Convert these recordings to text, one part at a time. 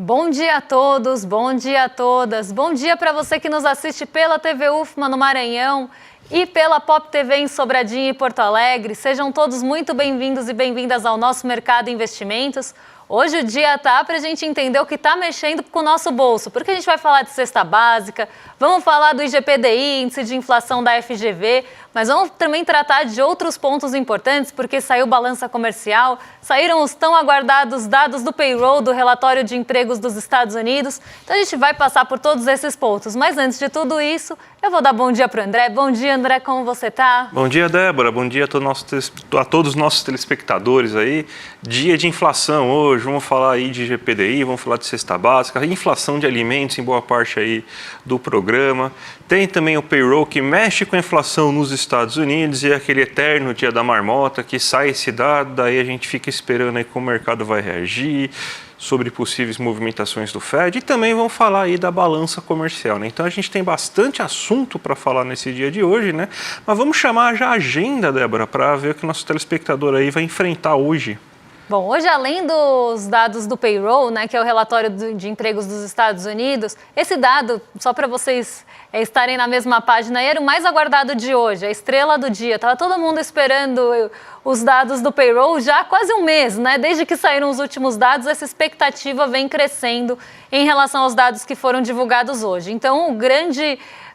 Bom dia a todos, bom dia a todas. Bom dia para você que nos assiste pela TV UFMA no Maranhão e pela Pop TV em Sobradinho e Porto Alegre. Sejam todos muito bem-vindos e bem-vindas ao nosso Mercado Investimentos. Hoje o dia tá para a gente entender o que está mexendo com o nosso bolso, porque a gente vai falar de cesta básica, vamos falar do IGPDI, índice de inflação da FGV, mas vamos também tratar de outros pontos importantes, porque saiu balança comercial, saíram os tão aguardados dados do payroll, do relatório de empregos dos Estados Unidos. Então a gente vai passar por todos esses pontos. Mas antes de tudo isso, eu vou dar bom dia para o André. Bom dia, André, como você tá? Bom dia, Débora. Bom dia a todos os nossos telespectadores aí. Dia de inflação hoje, vamos falar aí de IGPDI, vamos falar de cesta básica, inflação de alimentos em boa parte aí do programa. Tem também o payroll que mexe com a inflação nos Estados Unidos e aquele eterno dia da marmota que sai esse dado, daí a gente fica esperando aí como o mercado vai reagir, sobre possíveis movimentações do Fed, e também vamos falar aí da balança comercial, né? Então a gente tem bastante assunto para falar nesse dia de hoje, né? Mas vamos chamar já a agenda, Débora, para ver o que o nosso telespectador aí vai enfrentar hoje. Bom, hoje além dos dados do payroll, né, que é o relatório de empregos dos Estados Unidos, esse dado, só para vocês estarem na mesma página, era o mais aguardado de hoje, a estrela do dia. Estava todo mundo esperando os dados do payroll já há quase um mês, né? Desde que saíram os últimos dados, essa expectativa vem crescendo em relação aos dados que foram divulgados hoje. Então,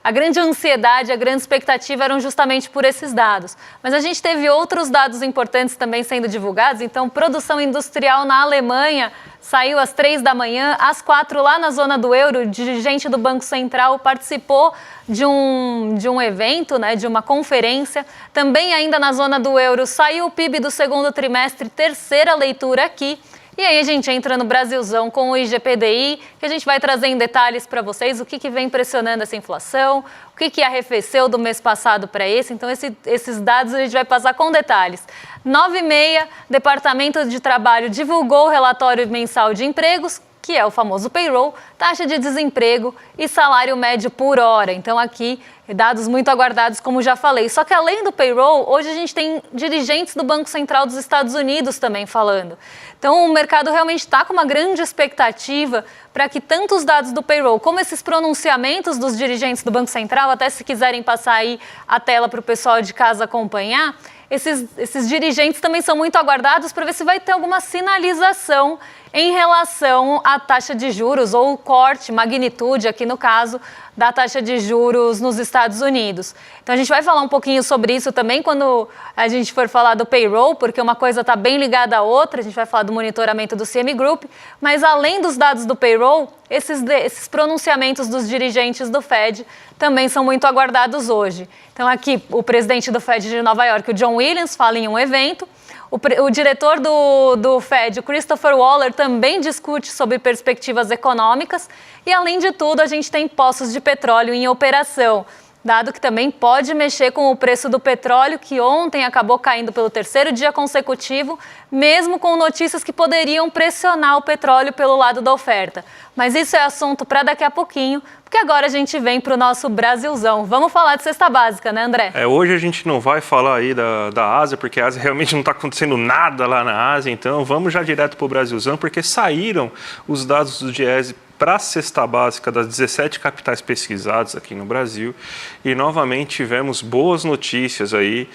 a grande ansiedade, a grande expectativa eram justamente por esses dados. Mas a gente teve outros dados importantes também sendo divulgados. Então, produção industrial na Alemanha saiu às 3 da manhã, às 4 lá na zona do euro, o dirigente do Banco Central participou de um evento, né, de uma conferência. Também ainda na zona do euro saiu o PIB do segundo trimestre, terceira leitura aqui. E aí a gente entra no Brasilzão com o IGPDI, que a gente vai trazer em detalhes para vocês o que vem pressionando essa inflação, o que arrefeceu do mês passado para esse. Então, esses dados a gente vai passar com detalhes. 9h30, Departamento de Trabalho divulgou o relatório mensal de empregos, que é o famoso payroll, taxa de desemprego e salário médio por hora. Então, aqui, dados muito aguardados, como já falei. Só que além do payroll, hoje a gente tem dirigentes do Banco Central dos Estados Unidos também falando. Então, o mercado realmente está com uma grande expectativa para que tanto os dados do payroll como esses pronunciamentos dos dirigentes do Banco Central, até se quiserem passar aí a tela para o pessoal de casa acompanhar, esses dirigentes também são muito aguardados para ver se vai ter alguma sinalização em relação à taxa de juros ou corte, magnitude, aqui no caso, da taxa de juros nos Estados Unidos. Então, a gente vai falar um pouquinho sobre isso também quando a gente for falar do payroll, porque uma coisa está bem ligada à outra, a gente vai falar do monitoramento do CME Group, mas além dos dados do payroll, esses pronunciamentos dos dirigentes do Fed também são muito aguardados hoje. Então, aqui, o presidente do Fed de Nova York, o John Williams, fala em um evento. O diretor do Fed, o Christopher Waller, também discute sobre perspectivas econômicas. E, além de tudo, a gente tem poços de petróleo em operação, dado que também pode mexer com o preço do petróleo, que ontem acabou caindo pelo terceiro dia consecutivo, mesmo com notícias que poderiam pressionar o petróleo pelo lado da oferta. Mas isso é assunto para daqui a pouquinho, porque agora a gente vem para o nosso Brasilzão. Vamos falar de cesta básica, né, André? Hoje a gente não vai falar aí da Ásia, porque a Ásia realmente não está acontecendo nada lá na Ásia, então vamos já direto para o Brasilzão, porque saíram os dados do Diese para a cesta básica das 17 capitais pesquisadas aqui no Brasil e novamente tivemos boas notícias aí.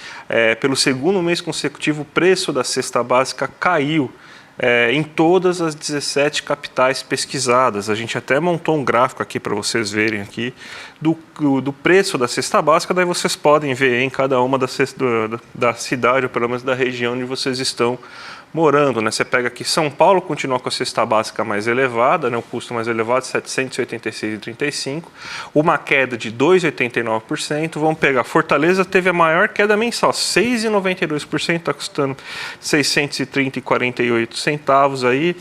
Pelo segundo mês consecutivo, o preço da cesta básica caiu em todas as 17 capitais pesquisadas. A gente até montou um gráfico aqui para vocês verem aqui do preço da cesta básica, daí vocês podem ver em cada uma da cidade, ou pelo menos da região onde vocês estão morando, né? Você pega aqui São Paulo, continua com a cesta básica mais elevada, né? O custo mais elevado, R$ 786,35, uma queda de 2,89%. Vamos pegar Fortaleza, teve a maior queda mensal, 6,92%, está custando R$ 630,48 aí.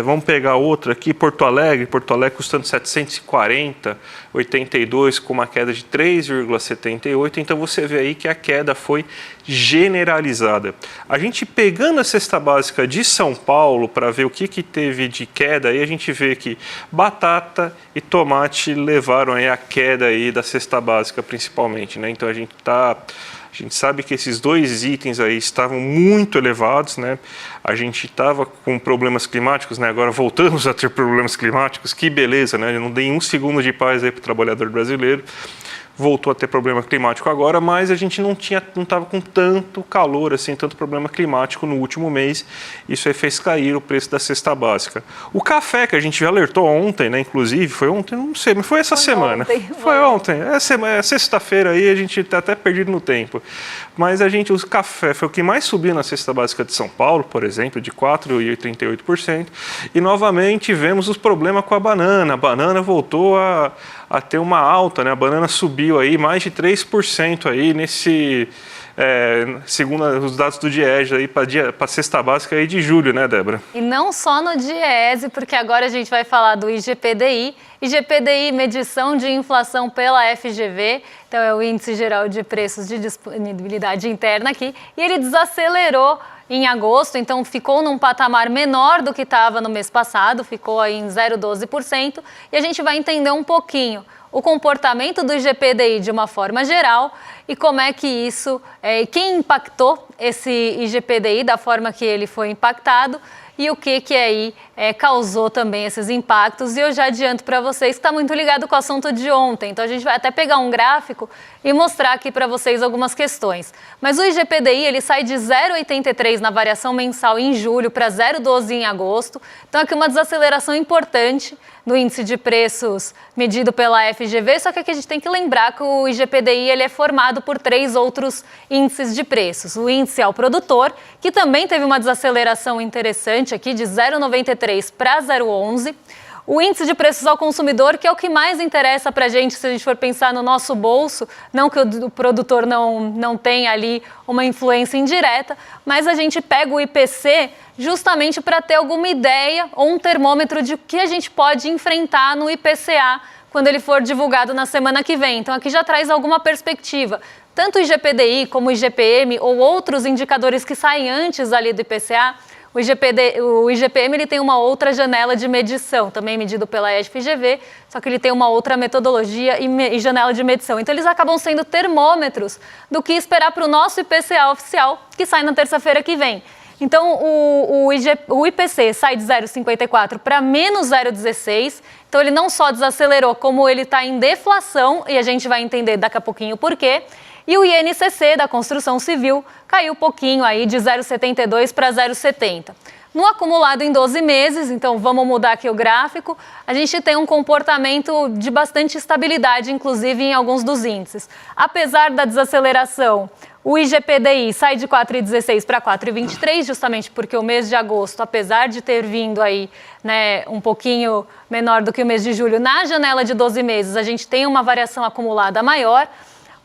Vamos pegar outra aqui, Porto Alegre custando R$ 740,82, com uma queda de 3,78%. Então você vê aí que a queda foi generalizada. A gente pegando a cesta cesta básica de São Paulo, para ver o que teve de queda, aí a gente vê que batata e tomate levaram aí a queda aí da cesta básica principalmente, né? Então a gente sabe que esses dois itens aí estavam muito elevados, né? A gente estava com problemas climáticos, né? Agora voltamos a ter problemas climáticos, que beleza, né? Eu não dei um segundo de paz aí para o trabalhador brasileiro. Voltou a ter problema climático agora, mas a gente não estava com tanto calor, assim, tanto problema climático no último mês. Isso aí fez cair o preço da cesta básica. O café, que a gente já alertou ontem, né? Inclusive, foi ontem, não sei, mas foi essa semana. Foi ontem. É sexta-feira aí, a gente está até perdido no tempo. Mas o café foi o que mais subiu na cesta básica de São Paulo, por exemplo, de 4,38%. E novamente vemos os problemas com a banana. A banana voltou a ter uma alta, né? A banana subiu aí mais de 3% aí segundo os dados do Diese aí para a cesta básica aí de julho, né, Débora? E não só no Diese, porque agora a gente vai falar do IGPDI. IGPDI, medição de inflação pela FGV, então é o Índice Geral de Preços de Disponibilidade Interna aqui, e ele desacelerou em agosto, então ficou num patamar menor do que estava no mês passado, ficou aí em 0,12%, e a gente vai entender um pouquinho o comportamento do IGPDI de uma forma geral e como é que isso, quem impactou esse IGPDI da forma que ele foi impactado e o que aí causou também esses impactos. E eu já adianto para vocês que está muito ligado com o assunto de ontem, então a gente vai até pegar um gráfico e mostrar aqui para vocês algumas questões. Mas o IGPDI ele sai de 0,83 na variação mensal em julho para 0,12 em agosto, então aqui uma desaceleração importante no índice de preços medido pela FGV, só que aqui a gente tem que lembrar que o IGPDI ele é formado por 3 outros índices de preços. O índice ao produtor, que também teve uma desaceleração interessante aqui de 0,93 para 0,11. O índice de preços ao consumidor, que é o que mais interessa para a gente se a gente for pensar no nosso bolso, não que o produtor não tenha ali uma influência indireta, mas a gente pega o IPC justamente para ter alguma ideia ou um termômetro de o que a gente pode enfrentar no IPCA quando ele for divulgado na semana que vem. Então aqui já traz alguma perspectiva. Tanto o IGPDI como o IGPM ou outros indicadores que saem antes ali do IPCA, o IGPM ele tem uma outra janela de medição, também medido pela FGV, só que ele tem uma outra metodologia e janela de medição. Então, eles acabam sendo termômetros do que esperar para o nosso IPCA oficial, que sai na terça-feira que vem. Então, o IPC sai de 0,54 para menos 0,16. Então, ele não só desacelerou, como ele está em deflação, e a gente vai entender daqui a pouquinho o porquê. E o INCC da construção civil caiu um pouquinho aí de 0,72 para 0,70. No acumulado em 12 meses, então vamos mudar aqui o gráfico, a gente tem um comportamento de bastante estabilidade, inclusive em alguns dos índices. Apesar da desaceleração, o IGPDI sai de 4,16 para 4,23, justamente porque o mês de agosto, apesar de ter vindo aí, né, um pouquinho menor do que o mês de julho, na janela de 12 meses a gente tem uma variação acumulada maior.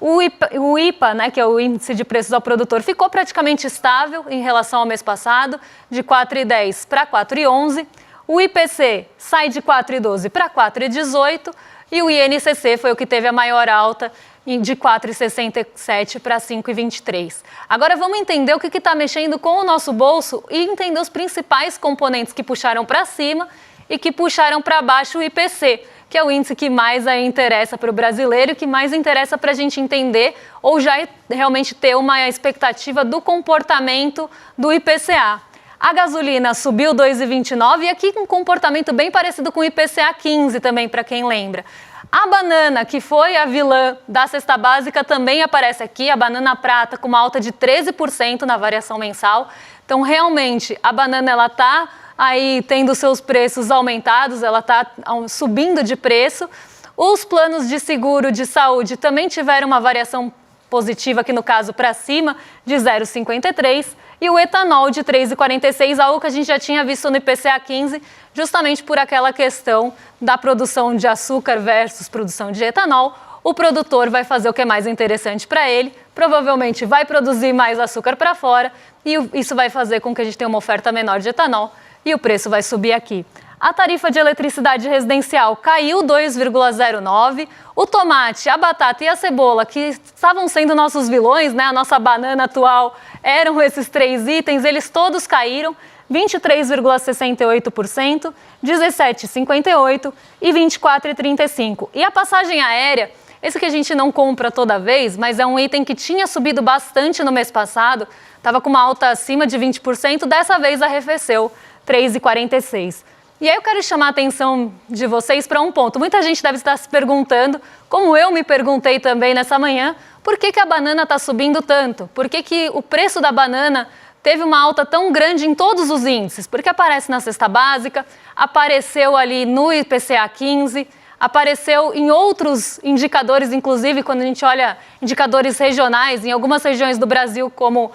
O IPA, né, que é o Índice de Preços ao Produtor, ficou praticamente estável em relação ao mês passado, de 4,10 para 4,11. O IPC sai de 4,12 para 4,18 e o INCC foi o que teve a maior alta, de 4,67 para 5,23. Agora vamos entender o que está mexendo com o nosso bolso e entender os principais componentes que puxaram para cima e que puxaram para baixo o IPC, que é o índice que mais interessa para o brasileiro e que mais interessa para a gente entender ou já realmente ter uma expectativa do comportamento do IPCA. A gasolina subiu 2,29 e aqui um comportamento bem parecido com o IPCA 15 também, para quem lembra. A banana, que foi a vilã da cesta básica, também aparece aqui, a banana prata com uma alta de 13% na variação mensal. Então, realmente, a banana ela está aí tendo seus preços aumentados, ela está subindo de preço. Os planos de seguro de saúde também tiveram uma variação positiva, aqui no caso para cima, de 0,53, e o etanol de 3,46, algo que a gente já tinha visto no IPCA 15, justamente por aquela questão da produção de açúcar versus produção de etanol. O produtor vai fazer o que é mais interessante para ele, provavelmente vai produzir mais açúcar para fora, e isso vai fazer com que a gente tenha uma oferta menor de etanol, e o preço vai subir aqui. A tarifa de eletricidade residencial caiu 2,09%. O tomate, a batata e a cebola, que estavam sendo nossos vilões, né, a nossa banana atual, eram esses 3 itens, eles todos caíram. 23,68%, 17,58% e 24,35%. E a passagem aérea, esse que a gente não compra toda vez, mas é um item que tinha subido bastante no mês passado, estava com uma alta acima de 20%, dessa vez arrefeceu, 3,46%. E aí eu quero chamar a atenção de vocês para um ponto. Muita gente deve estar se perguntando, como eu me perguntei também nessa manhã, por que a banana está subindo tanto? Por que o preço da banana teve uma alta tão grande em todos os índices? Porque aparece na cesta básica, apareceu ali no IPCA 15, apareceu em outros indicadores, inclusive quando a gente olha indicadores regionais, em algumas regiões do Brasil, como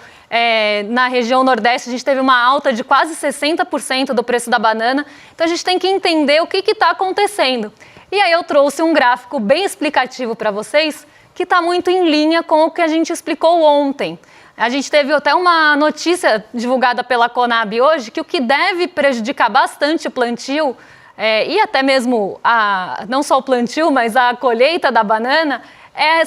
na região Nordeste, a gente teve uma alta de quase 60% do preço da banana. Então a gente tem que entender o que está acontecendo. E aí eu trouxe um gráfico bem explicativo para vocês, que está muito em linha com o que a gente explicou ontem. A gente teve até uma notícia divulgada pela Conab hoje que o que deve prejudicar bastante o plantio e até mesmo não só o plantio, mas a colheita da banana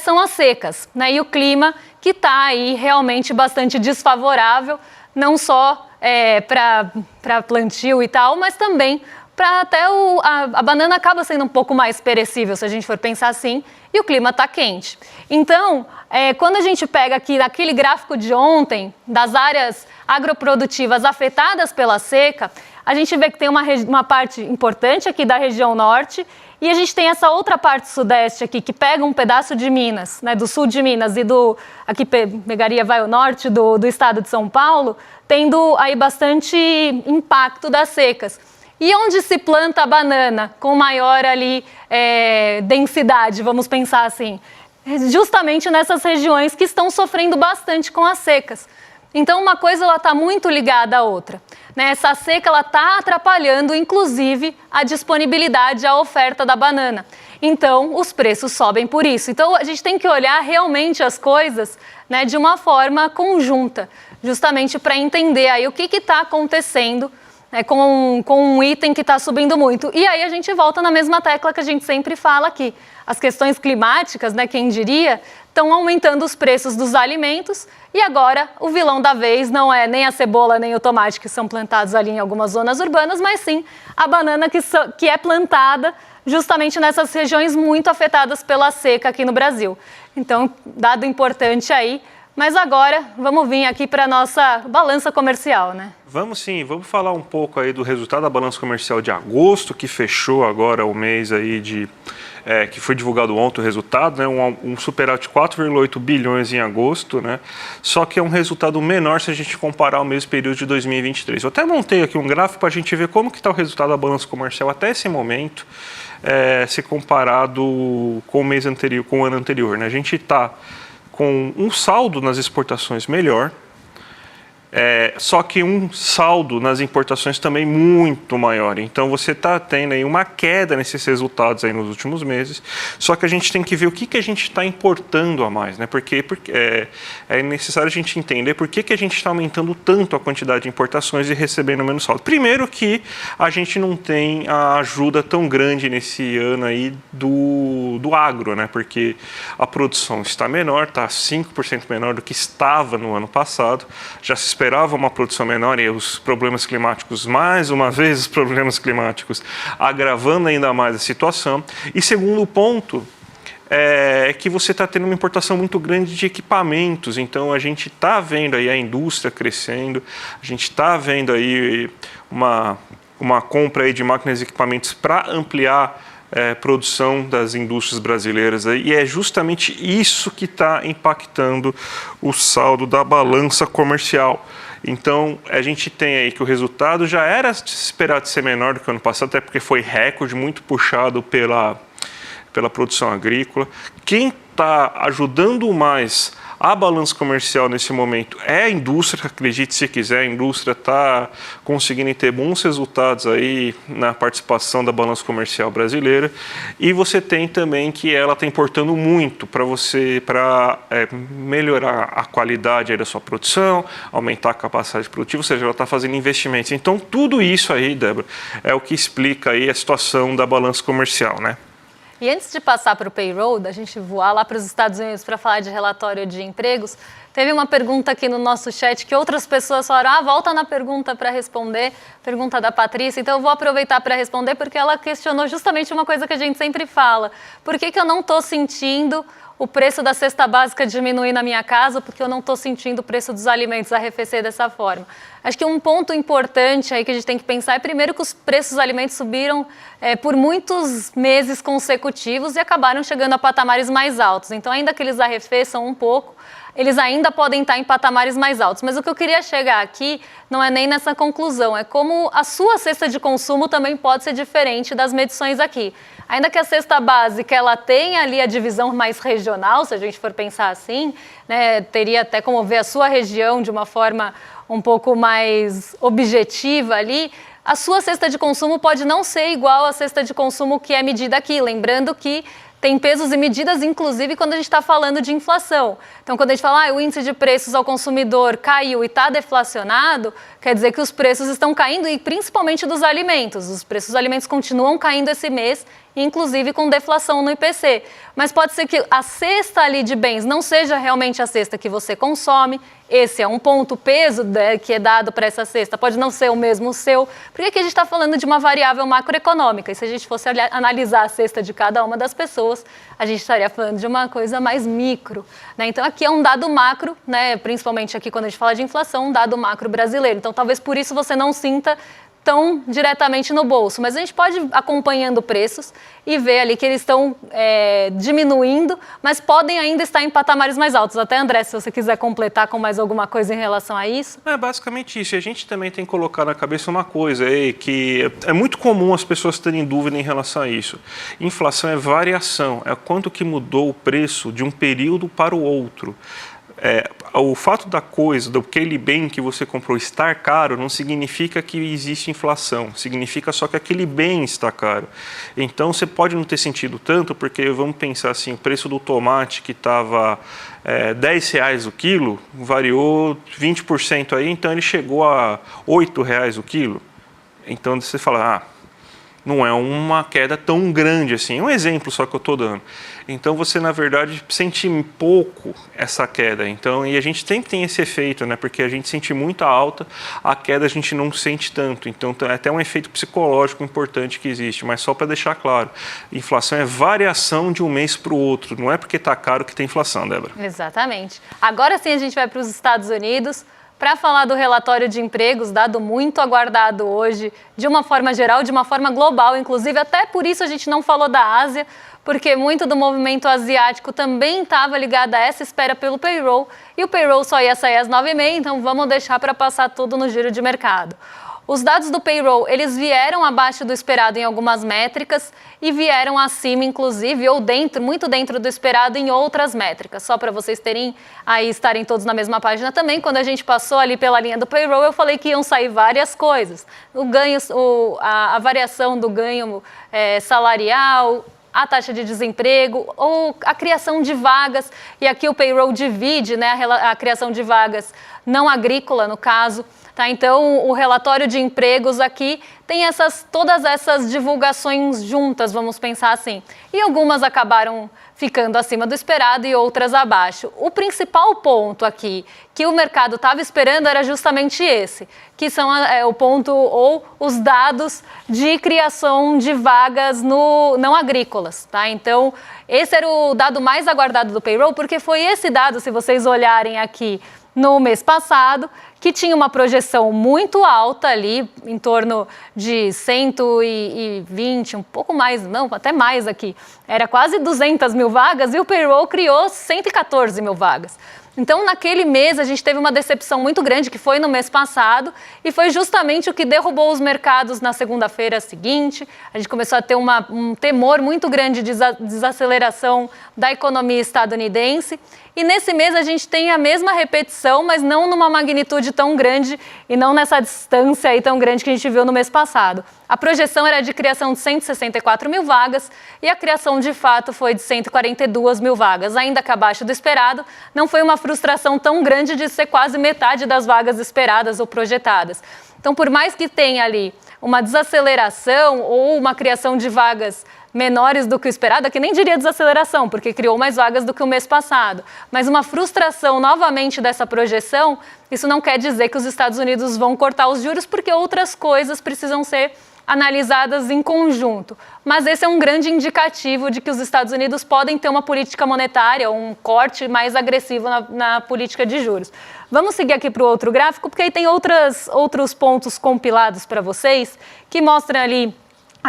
são as secas, né? E o clima que está aí realmente bastante desfavorável, não só para plantio e tal, mas também para até a banana acaba sendo um pouco mais perecível, se a gente for pensar assim, e o clima está quente. Então, quando a gente pega aqui aquele gráfico de ontem, das áreas agroprodutivas afetadas pela seca, a gente vê que tem uma parte importante aqui da região norte, e a gente tem essa outra parte sudeste aqui, que pega um pedaço de Minas, né, do sul de Minas e aqui pegaria o norte do estado de São Paulo, tendo aí bastante impacto das secas. E onde se planta a banana com maior ali densidade, vamos pensar assim? Justamente nessas regiões que estão sofrendo bastante com as secas. Então, uma coisa está muito ligada à outra, né? Essa seca está atrapalhando, inclusive, a disponibilidade, a oferta da banana. Então, os preços sobem por isso. Então, a gente tem que olhar realmente as coisas, né, de uma forma conjunta, justamente para entender aí o que está acontecendo, né, com um item que está subindo muito. E aí a gente volta na mesma tecla que a gente sempre fala aqui. As questões climáticas, né, quem diria, estão aumentando os preços dos alimentos e agora o vilão da vez não é nem a cebola nem o tomate que são plantados ali em algumas zonas urbanas, mas sim a banana que é plantada justamente nessas regiões muito afetadas pela seca aqui no Brasil. Então, dado importante aí. Mas agora, vamos vir aqui para a nossa balança comercial, né? Vamos sim, vamos falar um pouco aí do resultado da balança comercial de agosto, que fechou agora o mês aí que foi divulgado ontem o resultado, né? Um superávit de 4,8 bilhões em agosto, né? Só que é um resultado menor se a gente comparar o mesmo período de 2023. Eu até montei aqui um gráfico para a gente ver como que está o resultado da balança comercial até esse momento, se comparado com o mês anterior, com o ano anterior, né? A gente está com um saldo nas exportações melhor, só que um saldo nas importações também muito maior. Então você está tendo aí uma queda nesses resultados aí nos últimos meses, só que a gente tem que ver o que a gente está importando a mais, né? Porque é necessário a gente entender por que a gente está aumentando tanto a quantidade de importações e recebendo menos saldo. Primeiro que a gente não tem a ajuda tão grande nesse ano aí do agro, né? Porque a produção está menor, está 5% menor do que estava no ano passado, já se esperava uma produção menor e os problemas climáticos, mais uma vez os problemas climáticos, agravando ainda mais a situação. E segundo ponto, é que você está tendo uma importação muito grande de equipamentos, então a gente está vendo aí a indústria crescendo, a gente está vendo aí uma compra aí de máquinas e equipamentos para ampliar produção das indústrias brasileiras aí, e é justamente isso que está impactando o saldo da balança comercial. Então, a gente tem aí que o resultado já era esperado de ser menor do que o ano passado, até porque foi recorde, muito puxado pela produção agrícola. Quem está ajudando mais A balança comercial nesse momento é a indústria, acredite se quiser, a indústria está conseguindo ter bons resultados aí na participação da balança comercial brasileira, e você tem também que ela está importando muito para melhorar a qualidade aí da sua produção, aumentar a capacidade produtiva, ou seja, ela está fazendo investimentos. Então, tudo isso aí, Débora, é o que explica aí a situação da balança comercial, né? E antes de passar para o payroll, da gente voar lá para os Estados Unidos para falar de relatório de empregos, teve uma pergunta aqui no nosso chat que outras pessoas falaram, volta na pergunta para responder, pergunta da Patrícia. Então eu vou aproveitar para responder porque ela questionou justamente uma coisa que a gente sempre fala. Por que eu não estou sentindo o preço da cesta básica diminuir na minha casa, porque eu não estou sentindo o preço dos alimentos arrefecer dessa forma? Acho que um ponto importante aí que a gente tem que pensar é, primeiro, que os preços dos alimentos subiram por muitos meses consecutivos e acabaram chegando a patamares mais altos. Então, ainda que eles arrefeçam um pouco, eles ainda podem estar em patamares mais altos. Mas o que eu queria chegar aqui não é nem nessa conclusão, é como a sua cesta de consumo também pode ser diferente das medições aqui. Ainda que a cesta básica ela tenha ali a divisão mais regional, se a gente for pensar assim, né, teria até como ver a sua região de uma forma um pouco mais objetiva ali, a sua cesta de consumo pode não ser igual à cesta de consumo que é medida aqui. Lembrando que tem pesos e medidas, inclusive, quando a gente está falando de inflação. Então, quando a gente fala o índice de preços ao consumidor caiu e está deflacionado, quer dizer que os preços estão caindo, e principalmente dos alimentos. Os preços dos alimentos continuam caindo esse mês, inclusive com deflação no IPC. Mas pode ser que a cesta ali de bens não seja realmente a cesta que você consome. Esse é um ponto, o peso que é dado para essa cesta pode não ser o mesmo seu, porque aqui a gente está falando de uma variável macroeconômica, e se a gente fosse analisar a cesta de cada uma das pessoas, a gente estaria falando de uma coisa mais micro, né? Então aqui é um dado macro, né? Principalmente aqui quando a gente fala de inflação, um dado macro brasileiro. Então talvez por isso você não sinta tão diretamente no bolso, mas a gente pode ir acompanhando preços e ver ali que eles estão diminuindo, mas podem ainda estar em patamares mais altos. Até, André, se você quiser completar com mais alguma coisa em relação a isso. É basicamente isso. E a gente também tem que colocar na cabeça uma coisa, que é muito comum as pessoas terem dúvida em relação a isso. Inflação é variação, é quanto que mudou o preço de um período para o outro. O fato da coisa, daquele bem que você comprou estar caro, não significa que existe inflação, significa só que aquele bem está caro. Então você pode não ter sentido tanto, porque vamos pensar assim, o preço do tomate que estava R$10 o quilo, variou 20% aí, então ele chegou a R$8 o quilo. Então você fala, não é uma queda tão grande assim, é um exemplo só que eu estou dando. Então você, na verdade, sente pouco essa queda. Então, e a gente sempre tem esse efeito, né? Porque a gente sente muito alta, a queda a gente não sente tanto. Então, é até um efeito psicológico importante que existe. Mas só para deixar claro, inflação é variação de um mês para o outro. Não é porque está caro que tem inflação, Débora. Exatamente. Agora sim a gente vai para os Estados Unidos para falar do relatório de empregos, dado muito aguardado hoje, de uma forma geral, de uma forma global, inclusive. Até por isso a gente não falou da Ásia, porque muito do movimento asiático também estava ligado a essa espera pelo payroll, e o payroll só ia sair às 9h30, então vamos deixar para passar tudo no giro de mercado. Os dados do payroll, eles vieram abaixo do esperado em algumas métricas e vieram acima, inclusive, ou muito dentro do esperado em outras métricas. Só para vocês estarem todos na mesma página também, quando a gente passou ali pela linha do payroll, eu falei que iam sair várias coisas. A variação do ganho salarial, a taxa de desemprego ou a criação de vagas, e aqui o payroll divide, né, a criação de vagas não agrícola, no caso. Tá, então, o relatório de empregos aqui tem todas essas divulgações juntas, vamos pensar assim. E algumas acabaram ficando acima do esperado e outras abaixo. O principal ponto aqui que o mercado estava esperando era justamente esse, que são o ponto ou os dados de criação de vagas não agrícolas. Tá? Então, esse era o dado mais aguardado do payroll, porque foi esse dado, se vocês olharem aqui, no mês passado, que tinha uma projeção muito alta ali, em torno de 120, um pouco mais, não, até mais aqui. Era quase 200 mil vagas e o payroll criou 114 mil vagas. Então, naquele mês, a gente teve uma decepção muito grande, que foi no mês passado, e foi justamente o que derrubou os mercados na segunda-feira seguinte. A gente começou a ter um temor muito grande de desaceleração da economia estadunidense. E nesse mês a gente tem a mesma repetição, mas não numa magnitude tão grande e não nessa distância aí tão grande que a gente viu no mês passado. A projeção era de criação de 164 mil vagas e a criação de fato foi de 142 mil vagas, ainda que abaixo do esperado. Não foi uma frustração tão grande de ser quase metade das vagas esperadas ou projetadas. Então, por mais que tenha ali uma desaceleração ou uma criação de vagas menores do que o esperado, aqui nem diria desaceleração, porque criou mais vagas do que o mês passado, mas uma frustração novamente dessa projeção, isso não quer dizer que os Estados Unidos vão cortar os juros, porque outras coisas precisam ser analisadas em conjunto. Mas esse é um grande indicativo de que os Estados Unidos podem ter uma política monetária, um corte mais agressivo na política de juros. Vamos seguir aqui para o outro gráfico, porque aí tem outros pontos compilados para vocês, que mostram ali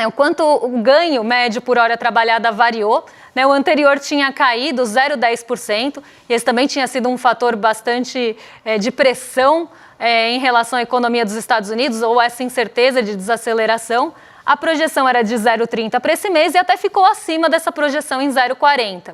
o quanto o ganho médio por hora trabalhada variou. O anterior tinha caído 0,10%, e esse também tinha sido um fator bastante de pressão em relação à economia dos Estados Unidos, ou essa incerteza de desaceleração. A projeção era de 0,30 para esse mês e até ficou acima dessa projeção em 0,40.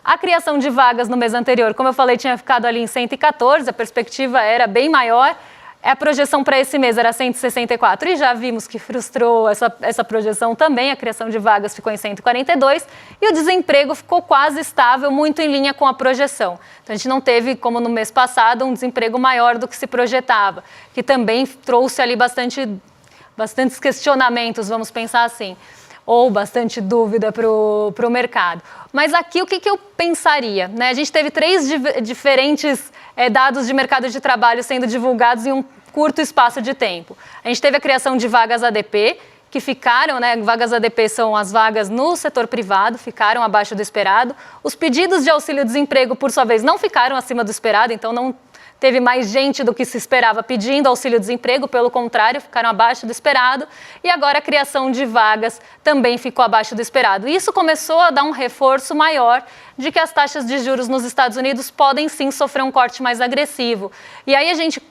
A criação de vagas no mês anterior, como eu falei, tinha ficado ali em 114, a perspectiva era bem maior. A projeção para esse mês era 164 e já vimos que frustrou essa projeção também. A criação de vagas ficou em 142 e o desemprego ficou quase estável, muito em linha com a projeção. Então, a gente não teve, como no mês passado, um desemprego maior do que se projetava, que também trouxe ali bastantes questionamentos, vamos pensar assim, ou bastante dúvida para o mercado. Mas aqui, o que eu pensaria? A gente teve 3 diferentes dados de mercado de trabalho sendo divulgados em um curto espaço de tempo. A gente teve a criação de vagas ADP, que ficaram, vagas ADP são as vagas no setor privado, ficaram abaixo do esperado. Os pedidos de auxílio-desemprego, por sua vez, não ficaram acima do esperado, então não teve mais gente do que se esperava pedindo auxílio-desemprego, pelo contrário, ficaram abaixo do esperado. E agora a criação de vagas também ficou abaixo do esperado. Isso começou a dar um reforço maior de que as taxas de juros nos Estados Unidos podem sim sofrer um corte mais agressivo. E aí a gente,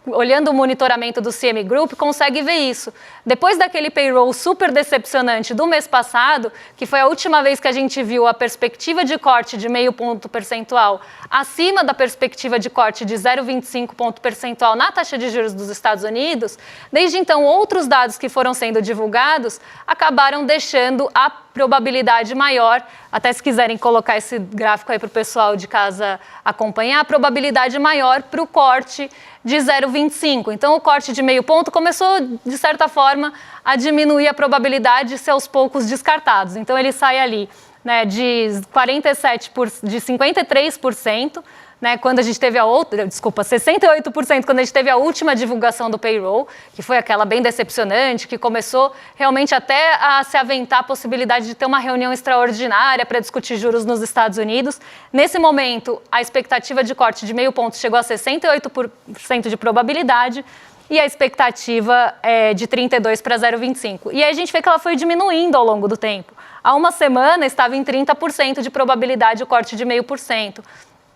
olhando o monitoramento do CME Group, consegue ver isso. Depois daquele payroll super decepcionante do mês passado, que foi a última vez que a gente viu a perspectiva de corte de 0,5 ponto percentual acima da perspectiva de corte de 0,25 ponto percentual na taxa de juros dos Estados Unidos, desde então outros dados que foram sendo divulgados acabaram deixando a probabilidade maior, até se quiserem colocar esse gráfico aí para o pessoal de casa acompanhar, a probabilidade maior para o corte de 0,25. Então, o corte de 0,5 ponto começou, de certa forma, a diminuir a probabilidade de ser aos poucos descartados. Então, ele sai ali de 53%, quando a gente teve 68% quando a gente teve a última divulgação do payroll, que foi aquela bem decepcionante, que começou realmente até a se aventar a possibilidade de ter uma reunião extraordinária para discutir juros nos Estados Unidos. Nesse momento, a expectativa de corte de 0,5 ponto chegou a 68% de probabilidade, e a expectativa é de 32 para 0,25. E aí a gente vê que ela foi diminuindo ao longo do tempo. Há uma semana estava em 30% de probabilidade o corte de 0,5%.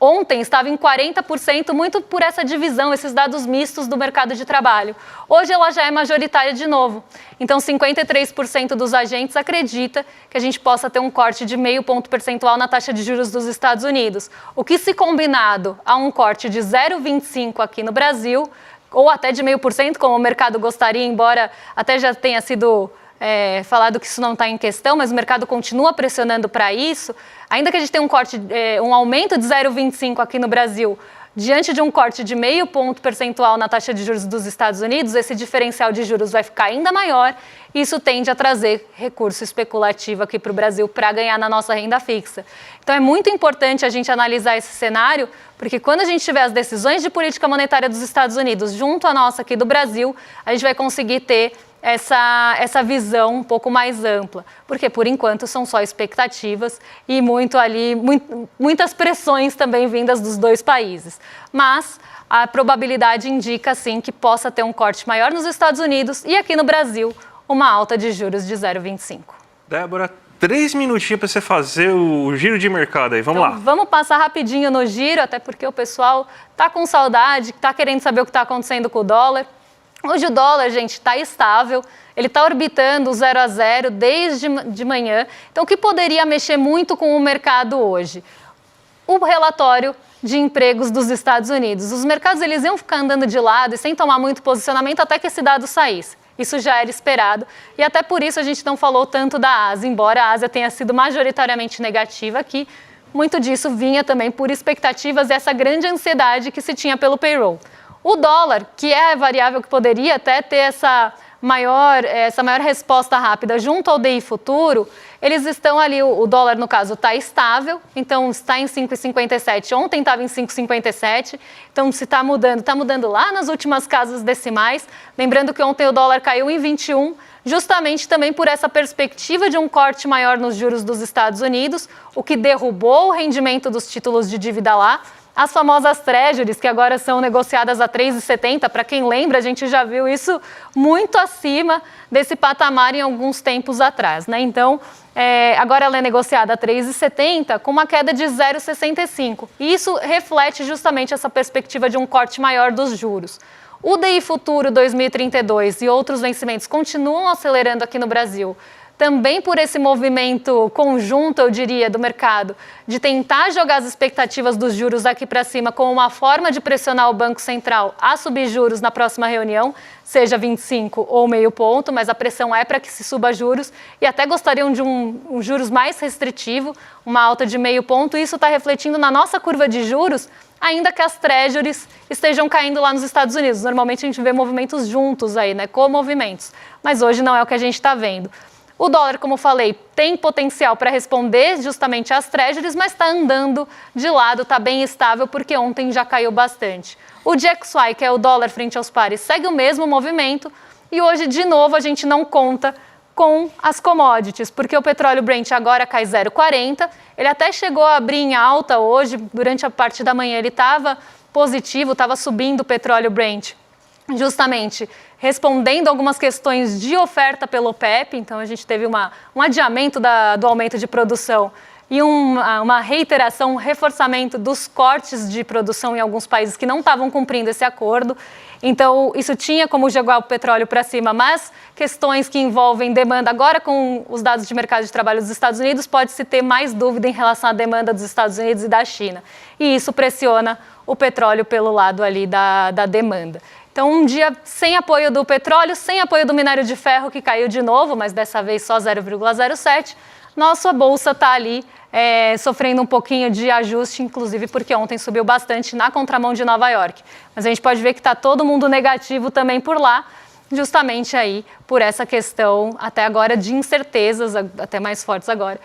Ontem estava em 40%, muito por essa divisão, esses dados mistos do mercado de trabalho. Hoje ela já é majoritária de novo. Então, 53% dos agentes acredita que a gente possa ter um corte de 0,5 ponto percentual na taxa de juros dos Estados Unidos. O que, se combinado a um corte de 0,25 aqui no Brasil, ou até de 0,5%, como o mercado gostaria, embora até já tenha sido falado que isso não está em questão, mas o mercado continua pressionando para isso. Ainda que a gente tenha um aumento de 0,25 aqui no Brasil, diante de um corte de 0,5 ponto percentual na taxa de juros dos Estados Unidos, esse diferencial de juros vai ficar ainda maior e isso tende a trazer recurso especulativo aqui para o Brasil para ganhar na nossa renda fixa. Então é muito importante a gente analisar esse cenário, porque quando a gente tiver as decisões de política monetária dos Estados Unidos junto à nossa aqui do Brasil, a gente vai conseguir ter essa visão um pouco mais ampla, porque por enquanto são só expectativas e muitas pressões também vindas dos dois países. Mas a probabilidade indica sim que possa ter um corte maior nos Estados Unidos e aqui no Brasil uma alta de juros de 0,25. Débora, 3 minutinhos para você fazer o giro de mercado aí. Vamos lá. Vamos passar rapidinho no giro, até porque o pessoal tá com saudade, tá querendo saber o que está acontecendo com o dólar. Hoje o dólar, gente, está estável, ele está orbitando o 0 a 0 desde de manhã. Então, o que poderia mexer muito com o mercado hoje? O relatório de empregos dos Estados Unidos. Os mercados eles iam ficar andando de lado e sem tomar muito posicionamento até que esse dado saísse. Isso já era esperado e até por isso a gente não falou tanto da Ásia, embora a Ásia tenha sido majoritariamente negativa aqui, muito disso vinha também por expectativas e essa grande ansiedade que se tinha pelo payroll. O dólar, que é a variável que poderia até ter essa maior resposta rápida junto ao DI futuro, eles estão ali, o dólar no caso está estável, então está em 5,57, ontem estava em 5,57, então se está mudando lá nas últimas casas decimais, lembrando que ontem o dólar caiu em 21, justamente também por essa perspectiva de um corte maior nos juros dos Estados Unidos, o que derrubou o rendimento dos títulos de dívida lá. As famosas treasuries, que agora são negociadas a 3,70, para quem lembra, a gente já viu isso muito acima desse patamar em alguns tempos atrás, né? Então, agora ela é negociada a 3,70 com uma queda de 0,65. E isso reflete justamente essa perspectiva de um corte maior dos juros. O DI Futuro 2032 e outros vencimentos continuam acelerando aqui no Brasil, também por esse movimento conjunto, eu diria, do mercado, de tentar jogar as expectativas dos juros daqui para cima como uma forma de pressionar o Banco Central a subir juros na próxima reunião, seja 25 ou meio ponto, mas a pressão é para que se suba juros e até gostariam de um juros mais restritivo, uma alta de meio ponto, e isso está refletindo na nossa curva de juros, ainda que as treasuries estejam caindo lá nos Estados Unidos. Normalmente a gente vê movimentos juntos aí, né, co-movimentos, mas hoje não é o que a gente está vendo. O dólar, como falei, tem potencial para responder justamente às treasuries, mas está andando de lado, está bem estável, porque ontem já caiu bastante. O DXY, que é o dólar frente aos pares, segue o mesmo movimento e hoje, de novo, a gente não conta com as commodities, porque o petróleo Brent agora cai 0,40, ele até chegou a abrir em alta hoje, durante a parte da manhã ele estava positivo, estava subindo o petróleo Brent, justamente respondendo algumas questões de oferta pelo OPEP, então a gente teve um adiamento do aumento de produção e uma reiteração, um reforçamento dos cortes de produção em alguns países que não estavam cumprindo esse acordo. Então, isso tinha como jogar o petróleo para cima, mas questões que envolvem demanda, agora com os dados de mercado de trabalho dos Estados Unidos, pode-se ter mais dúvida em relação à demanda dos Estados Unidos e da China. E isso pressiona o petróleo pelo lado ali da demanda. Então, um dia sem apoio do petróleo, sem apoio do minério de ferro, que caiu de novo, mas dessa vez só 0,07, nossa bolsa está ali sofrendo um pouquinho de ajuste, inclusive porque ontem subiu bastante na contramão de Nova York. Mas a gente pode ver que está todo mundo negativo também por lá, justamente aí por essa questão até agora de incertezas, até mais fortes agora,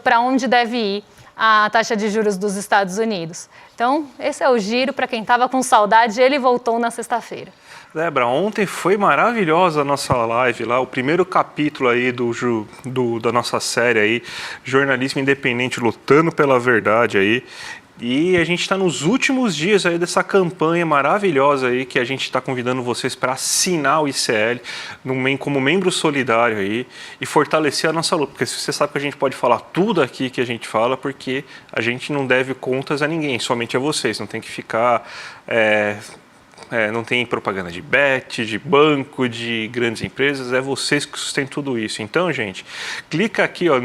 para onde deve ir a taxa de juros dos Estados Unidos. Então, esse é o giro para quem estava com saudade, ele voltou na sexta-feira. Débora, ontem foi maravilhosa a nossa live lá, o primeiro capítulo aí da nossa série aí, Jornalismo Independente Lutando pela Verdade aí. E a gente está nos últimos dias aí dessa campanha maravilhosa aí que a gente está convidando vocês para assinar o ICL como membro solidário aí e fortalecer a nossa luta. Porque você sabe que a gente pode falar tudo aqui que a gente fala porque a gente não deve contas a ninguém, somente a vocês. Não tem que ficar... não tem propaganda de bet, de banco, de grandes empresas, é vocês que sustentam tudo isso. Então, gente, clica aqui ó,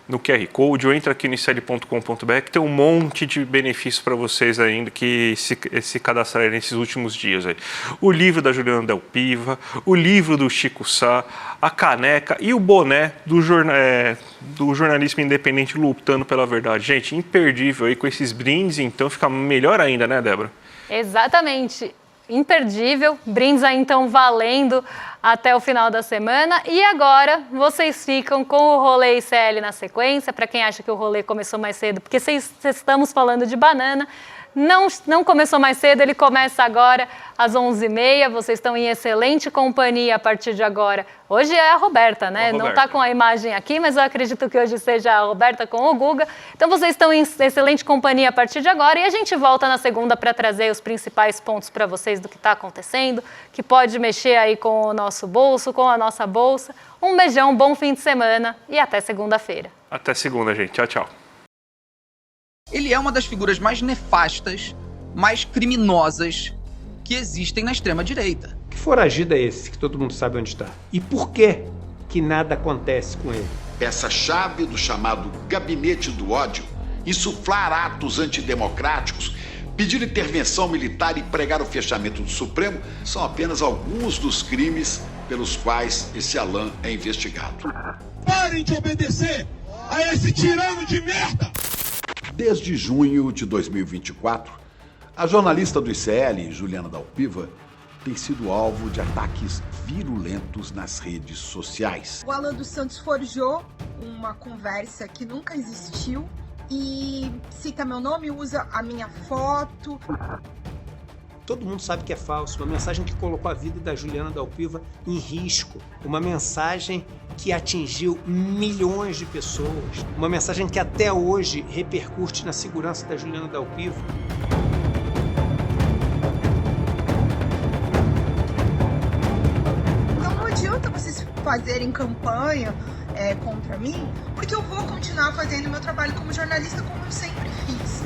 no QR Code ou entra aqui no icl.com.br que tem um monte de benefícios para vocês ainda que se cadastrarem nesses últimos dias. Aí. O livro da Juliana Del Piva, o livro do Chico Sá, a caneca e o boné do jornalismo independente lutando pela verdade. Gente, imperdível aí com esses brindes, então fica melhor ainda, né, Débora? Exatamente, imperdível, brindes aí então valendo até o final da semana e agora vocês ficam com o rolê ICL na sequência, para quem acha que o rolê começou mais cedo, porque estamos falando de banana, não começou mais cedo, ele começa agora às 11h30. Vocês estão em excelente companhia a partir de agora. Hoje é a Roberta, né? Não está com a imagem aqui, mas eu acredito que hoje seja a Roberta com o Guga. Então vocês estão em excelente companhia a partir de agora e a gente volta na segunda para trazer os principais pontos para vocês do que está acontecendo, que pode mexer aí com o nosso bolso, com a nossa bolsa. Um beijão, bom fim de semana e até segunda-feira. Até segunda, gente. Tchau, tchau. Ele é uma das figuras mais nefastas, mais criminosas que existem na extrema-direita. Que foragido é esse que todo mundo sabe onde está? E por que nada acontece com ele? Peça-chave do chamado gabinete do ódio, insuflar atos antidemocráticos, pedir intervenção militar e pregar o fechamento do Supremo são apenas alguns dos crimes pelos quais esse Alain é investigado. Parem de obedecer a esse tirano de merda! Desde junho de 2024, a jornalista do ICL, Juliana Dalpiva, tem sido alvo de ataques virulentos nas redes sociais. O Alan dos Santos forjou uma conversa que nunca existiu e cita meu nome, usa a minha foto. Todo mundo sabe que é falso, uma mensagem que colocou a vida da Juliana Dalpiva em risco, uma mensagem que atingiu milhões de pessoas, uma mensagem que até hoje repercute na segurança da Juliana Dalpiva. Não adianta vocês fazerem campanha contra mim, porque eu vou continuar fazendo meu trabalho como jornalista como eu sempre fiz.